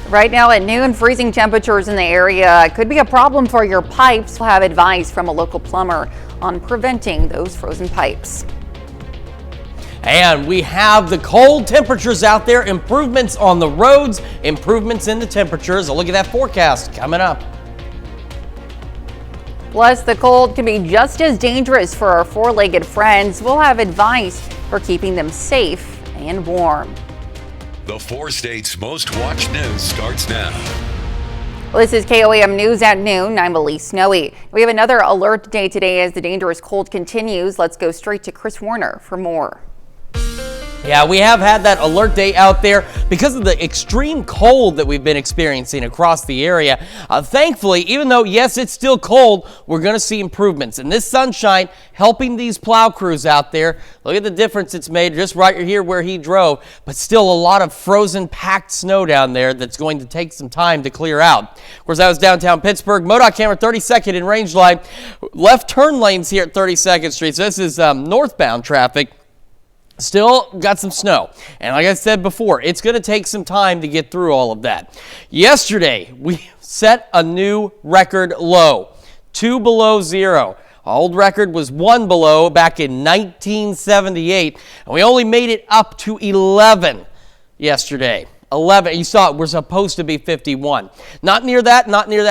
Right now at noon, freezing temperatures in the area could be a problem for your pipes. We'll have advice from a local plumber on preventing those frozen pipes. And we have the cold temperatures out there, improvements on the roads, improvements in the temperatures. A look at that forecast coming up. Plus, the cold can be just as dangerous for our four-legged friends. We'll have advice for keeping them safe and warm. The 4 states' most watched news starts now. Well, this is KOAM News at noon. I'm Elise Snowy. We have another alert day today as the dangerous cold continues. Let's go straight to Chris Warner for more. Yeah, we have had that alert day out there because of the extreme cold that we've been experiencing across the area. Thankfully, even though, yes, it's still cold, we're going to see improvements. And this sunshine helping these plow crews out there. Look at the difference it's made just right here where he drove. But still a lot of frozen, packed snow down there that's going to take some time to clear out. Of course, that was downtown Pittsburgh. MoDOT camera 32nd in range line. Left turn lanes here at 32nd Street. So this is northbound traffic. Still got some snow. And like I said before, it's going to take some time to get through all of that. Yesterday, we set a new record low, 2 below zero. Our old record was 1 below back in 1978. And we only made it up to 11 yesterday. 11. You saw it. We're supposed to be 51. Not near that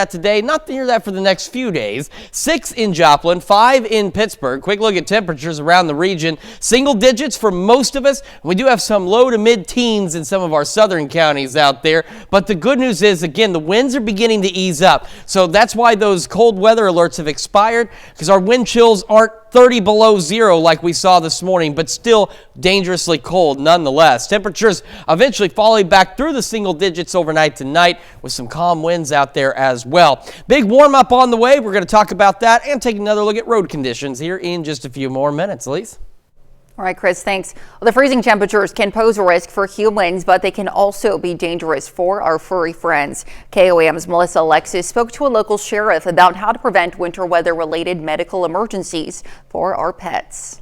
today. Not near that for the next few days. 6 in Joplin, 5 in Pittsburgh. Quick look at temperatures around the region. Single digits for most of us. We do have some low to mid-teens in some of our southern counties out there. But the good news is, again, the winds are beginning to ease up. So that's why those cold weather alerts have expired, because our wind chills aren't 30 below zero like we saw this morning, but still dangerously cold nonetheless. Temperatures eventually falling back through the single digits overnight tonight with some calm winds out there as well. Big warm up on the way. We're going to talk about that and take another look at road conditions here in just a few more minutes. Elise? All right, Chris, thanks. Well, the freezing temperatures can pose a risk for humans, but they can also be dangerous for our furry friends. KOAM's Melissa Alexis spoke to a local sheriff about how to prevent winter weather-related medical emergencies for our pets.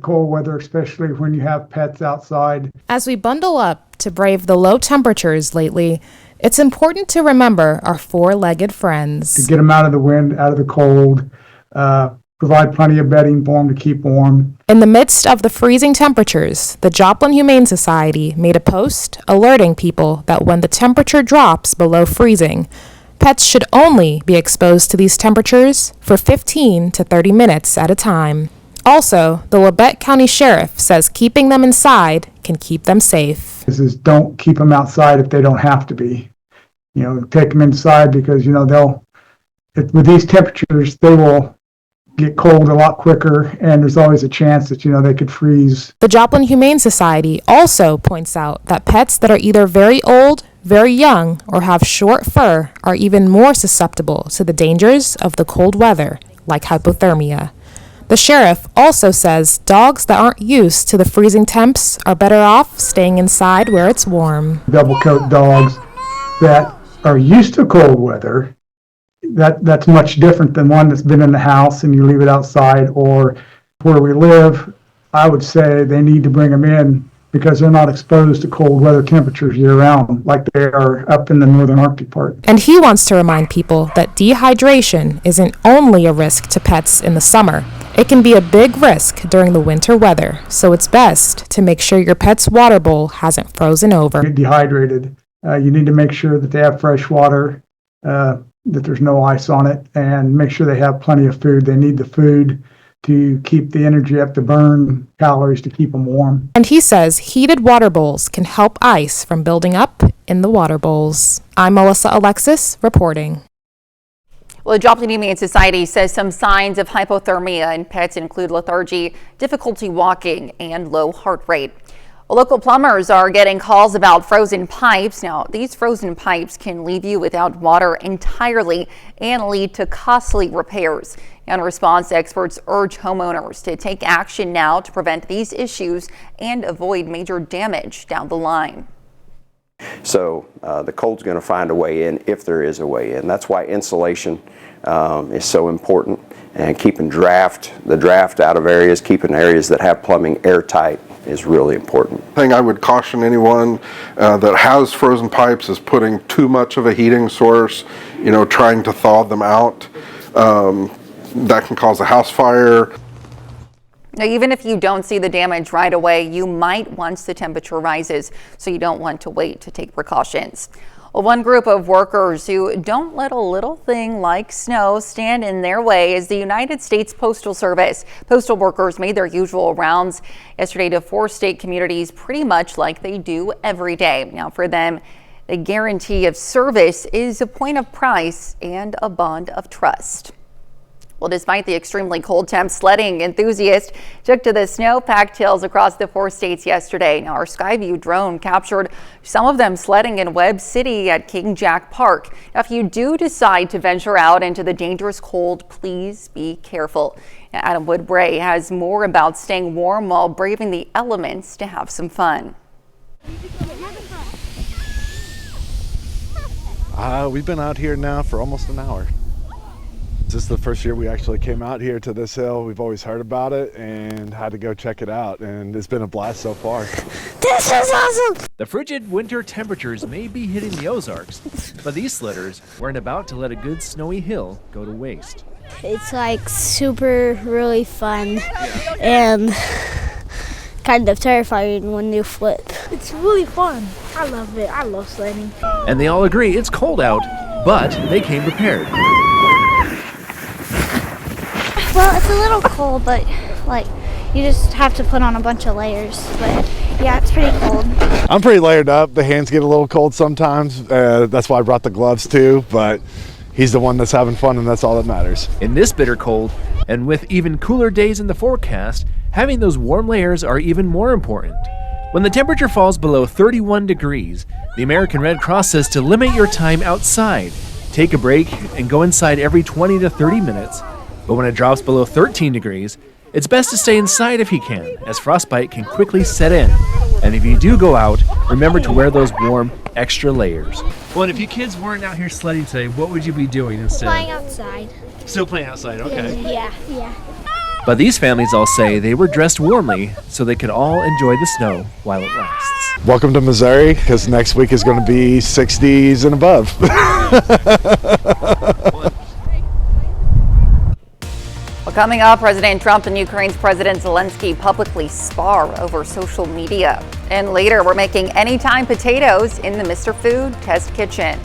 Cold weather, especially when you have pets outside. As we bundle up to brave the low temperatures lately, it's important to remember our four-legged friends. To get them out of the wind, out of the cold, provide plenty of bedding for them to keep warm. In the midst of the freezing temperatures, the Joplin Humane Society made a post alerting people that when the temperature drops below freezing, pets should only be exposed to these temperatures for 15 to 30 minutes at a time. Also, the Labette County Sheriff says keeping them inside can keep them safe. This is don't keep them outside if they don't have to be. You know, take them inside because, with these temperatures, they will get cold a lot quicker, and there's always a chance that, they could freeze. The Joplin Humane Society also points out that pets that are either very old, very young, or have short fur are even more susceptible to the dangers of the cold weather, like hypothermia. The sheriff also says dogs that aren't used to the freezing temps are better off staying inside where it's warm. Double coat dogs that are used to cold weather, that's much different than one that's been in the house and you leave it outside. Or where we live, I would say they need to bring them in because they're not exposed to cold weather temperatures year round like they are up in the northern Arctic part. And he wants to remind people that dehydration isn't only a risk to pets in the summer. It can be a big risk during the winter weather, so it's best to make sure your pet's water bowl hasn't frozen over. Get dehydrated. You need to make sure that they have fresh water, that there's no ice on it, and make sure they have plenty of food. They need the food to keep the energy up, to burn calories, to keep them warm. And he says heated water bowls can help ice from building up in the water bowls. I'm Melissa Alexis reporting. Well, the Joplin Humane Society says some signs of hypothermia in pets include lethargy, difficulty walking, and low heart rate. Local plumbers are getting calls about frozen pipes. Now, these frozen pipes can leave you without water entirely and lead to costly repairs. In response, experts urge homeowners to take action now to prevent these issues and avoid major damage down the line. So the cold's going to find a way in if there is a way in. That's why insulation is so important, and keeping the draft out of areas, keeping areas that have plumbing airtight is really important. Thing I would caution anyone that has frozen pipes is putting too much of a heating source, trying to thaw them out. That can cause a house fire. Now, even if you don't see the damage right away, you might once the temperature rises, so you don't want to wait to take precautions. Well, one group of workers who don't let a little thing like snow stand in their way is the United States Postal Service. Postal workers made their usual rounds yesterday to 4 state communities, pretty much like they do every day. Now, for them, the guarantee of service is a point of price and a bond of trust. Well, despite the extremely cold temps, sledding enthusiasts took to the snow-packed hills across the 4 states yesterday. Now, our Skyview drone captured some of them sledding in Webb City at King Jack Park. Now, if you do decide to venture out into the dangerous cold, please be careful. Now, Adam Woodbray has more about staying warm while braving the elements to have some fun. We've been out here now for almost an hour. This is the first year we actually came out here to this hill. We've always heard about it and had to go check it out, and it's been a blast so far. This is awesome! The frigid winter temperatures may be hitting the Ozarks, but these sledders weren't about to let a good snowy hill go to waste. It's like super really fun and kind of terrifying when you flip. It's really fun. I love it. I love sledding. And they all agree it's cold out, but they came prepared. Well, it's a little cold, but you just have to put on a bunch of layers. But yeah, it's pretty cold. I'm pretty layered up. The hands get a little cold sometimes. That's why I brought the gloves too, but he's the one that's having fun, and that's all that matters. In this bitter cold, and with even cooler days in the forecast, having those warm layers are even more important. When the temperature falls below 31 degrees, the American Red Cross says to limit your time outside. Take a break and go inside every 20 to 30 minutes. But when it drops below 13 degrees, it's best to stay inside if you can, as frostbite can quickly set in. And if you do go out, remember to wear those warm, extra layers. Well, and if you kids weren't out here sledding today, what would you be doing instead? Playing outside. Still playing outside, okay. Yeah. But these families all say they were dressed warmly so they could all enjoy the snow while it lasts. Welcome to Missouri, because next week is going to be 60s and above. Well, coming up, President Trump and Ukraine's President Zelensky publicly spar over social media. And later, we're making anytime potatoes in the Mr. Food test kitchen.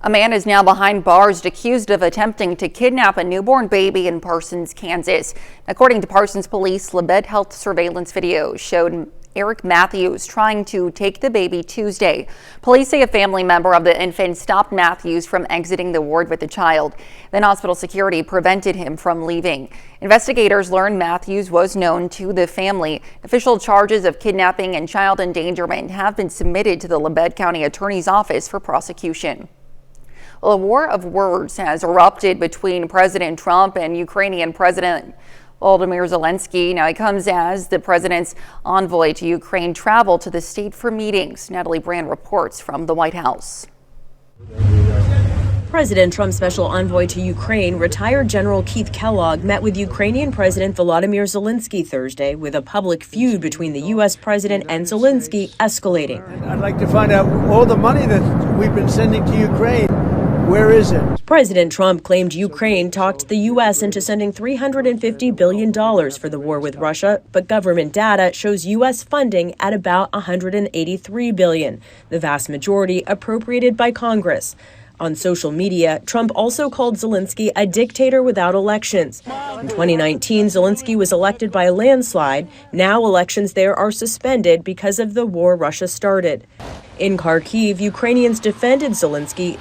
A man is now behind bars accused of attempting to kidnap a newborn baby in Parsons, Kansas. According to Parsons police, Labette Health surveillance video showed Eric Matthews trying to take the baby Tuesday. Police say a family member of the infant stopped Matthews from exiting the ward with the child. Then hospital security prevented him from leaving. Investigators learned Matthews was known to the family. Official charges of kidnapping and child endangerment have been submitted to the Labette County Attorney's Office for prosecution. Well, a war of words has erupted between President Trump and Ukrainian President Volodymyr Zelensky. Now, he comes as the president's envoy to Ukraine traveled to the state for meetings. Natalie Brand reports from the White House. President Trump's special envoy to Ukraine, retired General Keith Kellogg, met with Ukrainian President Volodymyr Zelensky Thursday, with a public feud between the U.S. president and Zelensky escalating. I'd like to find out all the money that we've been sending to Ukraine. Where is it? President Trump claimed Ukraine talked the U.S. into sending $350 billion for the war with Russia, but government data shows U.S. funding at about $183 billion, the vast majority appropriated by Congress. On social media, Trump also called Zelensky a dictator without elections. In 2019, Zelensky was elected by a landslide. Now elections there are suspended because of the war Russia started. In Kharkiv, Ukrainians defended Zelensky.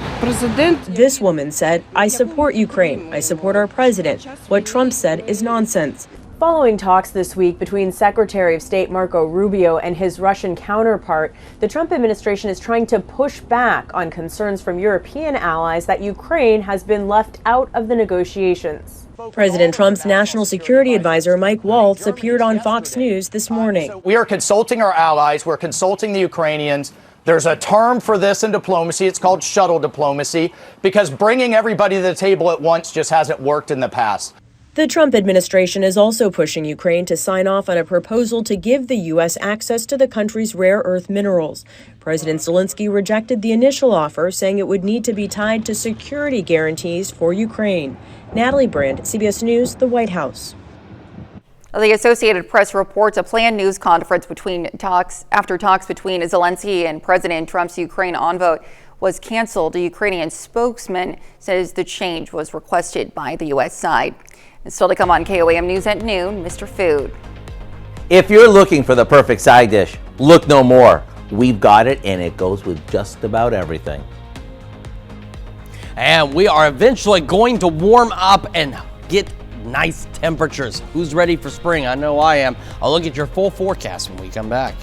This woman said, "I support Ukraine. I support our president. What Trump said is nonsense." Following talks this week between Secretary of State Marco Rubio and his Russian counterpart, the Trump administration is trying to push back on concerns from European allies that Ukraine has been left out of the negotiations. President Trump's national security advisor, Mike Waltz, appeared on Fox News this morning. We are consulting our allies. We're consulting the Ukrainians. There's a term for this in diplomacy. It's called shuttle diplomacy, because bringing everybody to the table at once just hasn't worked in the past. The Trump administration is also pushing Ukraine to sign off on a proposal to give the U.S. access to the country's rare earth minerals. President Zelensky rejected the initial offer, saying it would need to be tied to security guarantees for Ukraine. Natalie Brand, CBS News, the White House. The Associated Press reports a planned news conference after talks between Zelensky and President Trump's Ukraine envoy was canceled. A Ukrainian spokesman says the change was requested by the U.S. side. And still to come on KOAM News at noon, Mr. Food. If you're looking for the perfect side dish, look no more. We've got it, and it goes with just about everything. And we are eventually going to warm up and get nice temperatures. Who's ready for spring? I know I am. I'll look at your full forecast when we come back.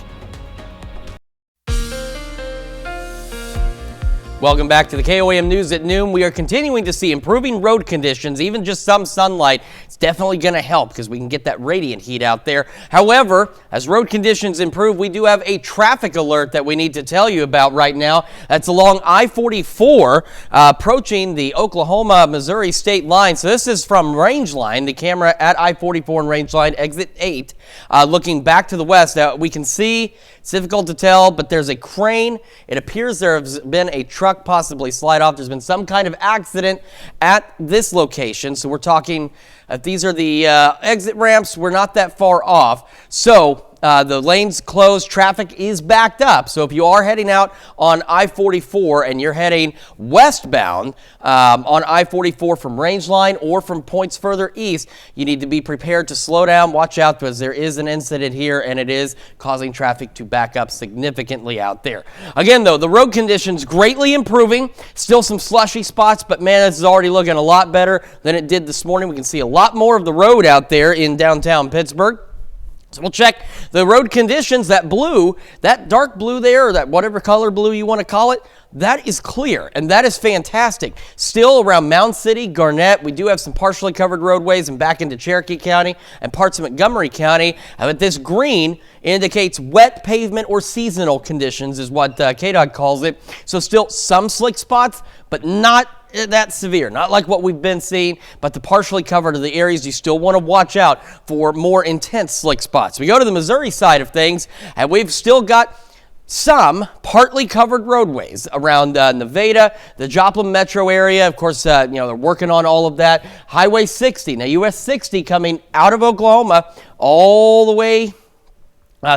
Welcome back to the KOAM News at noon. We are continuing to see improving road conditions, even just some sunlight. It's definitely going to help because we can get that radiant heat out there. However, as road conditions improve, we do have a traffic alert that we need to tell you about right now. That's along I-44 approaching the Oklahoma-Missouri state line. So this is from Rangeline, the camera at I-44 and Rangeline, exit 8, looking back to the west. Now, we can see it's difficult to tell, but there's a crane. It appears there has been a truck possibly slide off. There's been some kind of accident at this location. So we're talking, if these are the exit ramps, we're not that far off. So the lanes closed, traffic is backed up. So if you are heading out on I-44 and you're heading westbound on I-44 from Rangeline or from points further east, you need to be prepared to slow down. Watch out, because there is an incident here and it is causing traffic to back up significantly out there. Again, though, the road conditions greatly improving. Still some slushy spots, but man, this is already looking a lot better than it did this morning. We can see a lot more of the road out there in downtown Pittsburgh. So we'll check the road conditions. That blue, that dark blue there, or that whatever color blue you want to call it, that is clear, and that is fantastic. Still around Mound City, Garnett, we do have some partially covered roadways and back into Cherokee County and parts of Montgomery County. But this green indicates wet pavement or seasonal conditions is what KDOT calls it. So still some slick spots, but not that severe, not like what we've been seeing, but the partially covered are the areas you still want to watch out for more intense slick spots. We go to the Missouri side of things, and we've still got some partly covered roadways around Nevada, the Joplin metro area. Of course, they're working on all of that. Highway 60, now US 60 coming out of Oklahoma all the way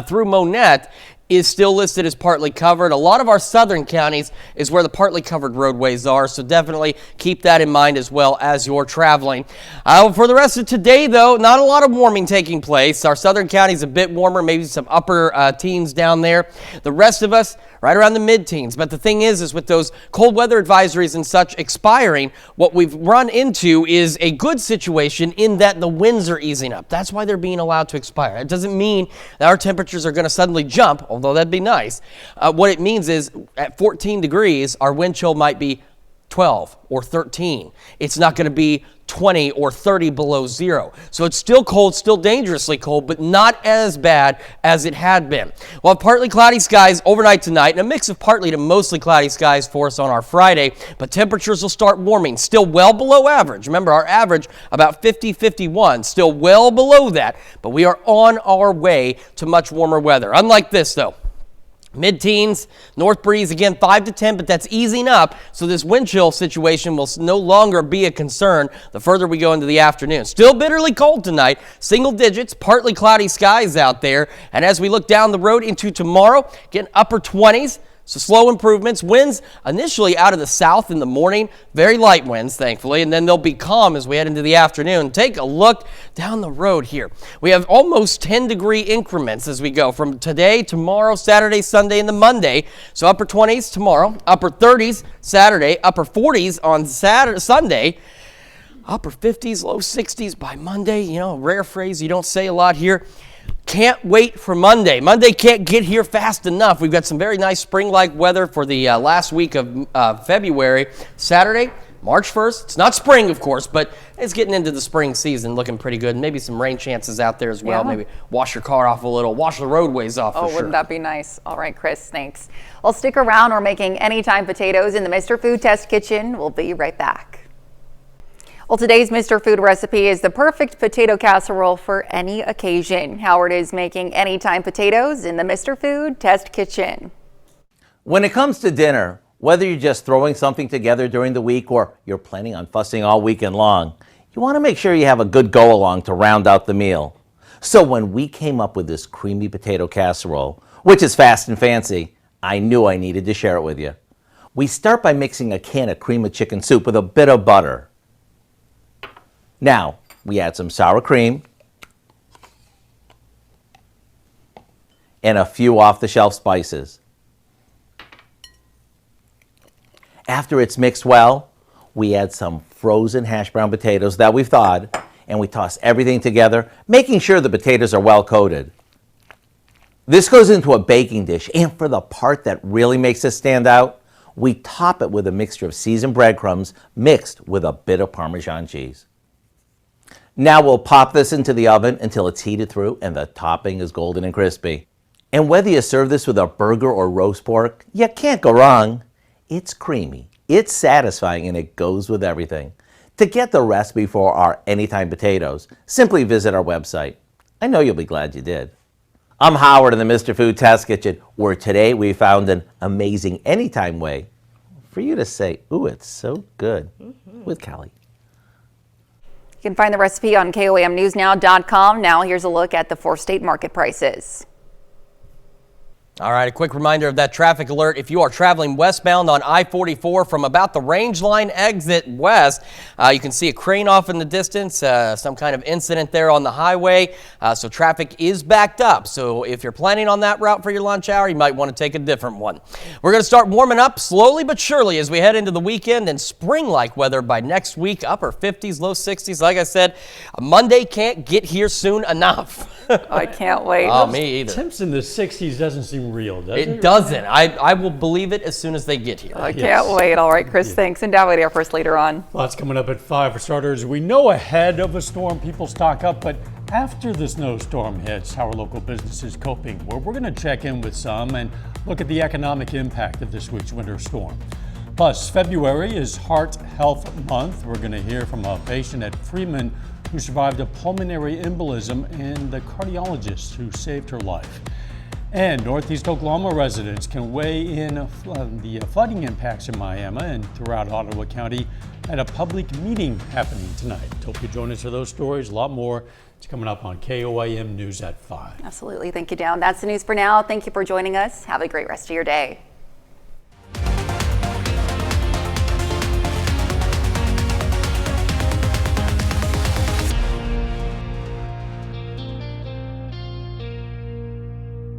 through Monette is still listed as partly covered. A lot of our southern counties is where the partly covered roadways are, so definitely keep that in mind as well as you're traveling. For the rest of today, though, not a lot of warming taking place. Our southern counties a bit warmer, maybe some upper teens down there. The rest of us right around the mid-teens. But the thing is with those cold weather advisories and such expiring, what we've run into is a good situation in that the winds are easing up. That's why they're being allowed to expire. It doesn't mean that our temperatures are going to suddenly jump, although that'd be nice. What it means is at 14 degrees, our wind chill might be 12 or 13. It's not going to be 20 or 30 below zero. So it's still cold, still dangerously cold, but not as bad as it had been. We'll have partly cloudy skies overnight tonight and a mix of partly to mostly cloudy skies for us on our Friday, but temperatures will start warming, still well below average. Remember, our average about 50, 51, still well below that, but we are on our way to much warmer weather. Unlike this, though. Mid-teens, north breeze, again 5 to 10, but that's easing up, so this wind chill situation will no longer be a concern the further we go into the afternoon. Still bitterly cold tonight, single digits, partly cloudy skies out there, and as we look down the road into tomorrow, getting upper 20s. So slow improvements, winds initially out of the south in the morning, very light winds, thankfully, and then they'll be calm as we head into the afternoon. Take a look down the road here. We have almost 10-degree increments as we go from today, tomorrow, Saturday, Sunday, and the Monday. So upper 20s tomorrow, upper 30s Saturday, upper 40s on Sunday, upper 50s, low 60s by Monday. You know, a rare phrase you don't say a lot here. Can't wait for Monday. Monday can't get here fast enough. We've got some very nice spring-like weather for the last week of February. Saturday, March 1st. It's not spring, of course, but it's getting into the spring season, looking pretty good. Maybe some rain chances out there as well. Yeah. Maybe wash your car off a little, wash the roadways off for sure. Wouldn't that be nice? All right, Chris, thanks. Well, stick around. We're making anytime potatoes in the Mr. Food Test Kitchen. We'll be right back. Well, today's Mr. Food recipe is the perfect potato casserole for any occasion. Howard is making anytime potatoes in the Mr. Food Test Kitchen. When it comes to dinner, whether you're just throwing something together during the week or you're planning on fussing all weekend long, you want to make sure you have a good go-along to round out the meal. So when we came up with this creamy potato casserole, which is fast and fancy, I knew I needed to share it with you. We start by mixing a can of cream of chicken soup with a bit of butter. Now, we add some sour cream and a few off-the-shelf spices. After it's mixed well, we add some frozen hash brown potatoes that we've thawed, and we toss everything together, making sure the potatoes are well coated. This goes into a baking dish, and for the part that really makes it stand out, we top it with a mixture of seasoned breadcrumbs mixed with a bit of Parmesan cheese. Now we'll pop this into the oven until it's heated through and the topping is golden and crispy. And whether you serve this with a burger or roast pork, you can't go wrong. It's creamy, it's satisfying, and it goes with everything. To get the recipe for our anytime potatoes, simply visit our website. I know you'll be glad you did. I'm Howard in the Mr. Food Test Kitchen, where today we found an amazing anytime way for you to say, ooh, it's so good, with Callie. You can find the recipe on KOAMnewsnow.com. Now here's a look at the 4-state market prices. All right, a quick reminder of that traffic alert. If you are traveling westbound on I-44 from about the Range Line exit west, you can see a crane off in the distance, some kind of incident there on the highway. So traffic is backed up. So if you're planning on that route for your lunch hour, you might want to take a different one. We're going to start warming up slowly but surely as we head into the weekend, and spring-like weather by next week, upper 50s, low 60s. Like I said, Monday can't get here soon enough. I can't wait. Oh, me either. Temps in the 60s doesn't seem real, does it? It doesn't. I will believe it as soon as they get here. I can't wait. All right, Chris, thanks. And David Air Force later on. Lots coming up at 5 for starters. We know ahead of a storm, people stock up, but after the snowstorm hits, how are local businesses coping? Well, we're going to check in with some and look at the economic impact of this week's winter storm. Plus, February is Heart Health Month. We're going to hear from a patient at Freeman who survived a pulmonary embolism and the cardiologist who saved her life. And Northeast Oklahoma residents can weigh in the flooding impacts in Miami and throughout Ottawa County at a public meeting happening tonight. Hope you join us for those stories. A lot more. It's coming up on KOAM News at 5. Absolutely. Thank you, Dan. That's the news for now. Thank you for joining us. Have a great rest of your day.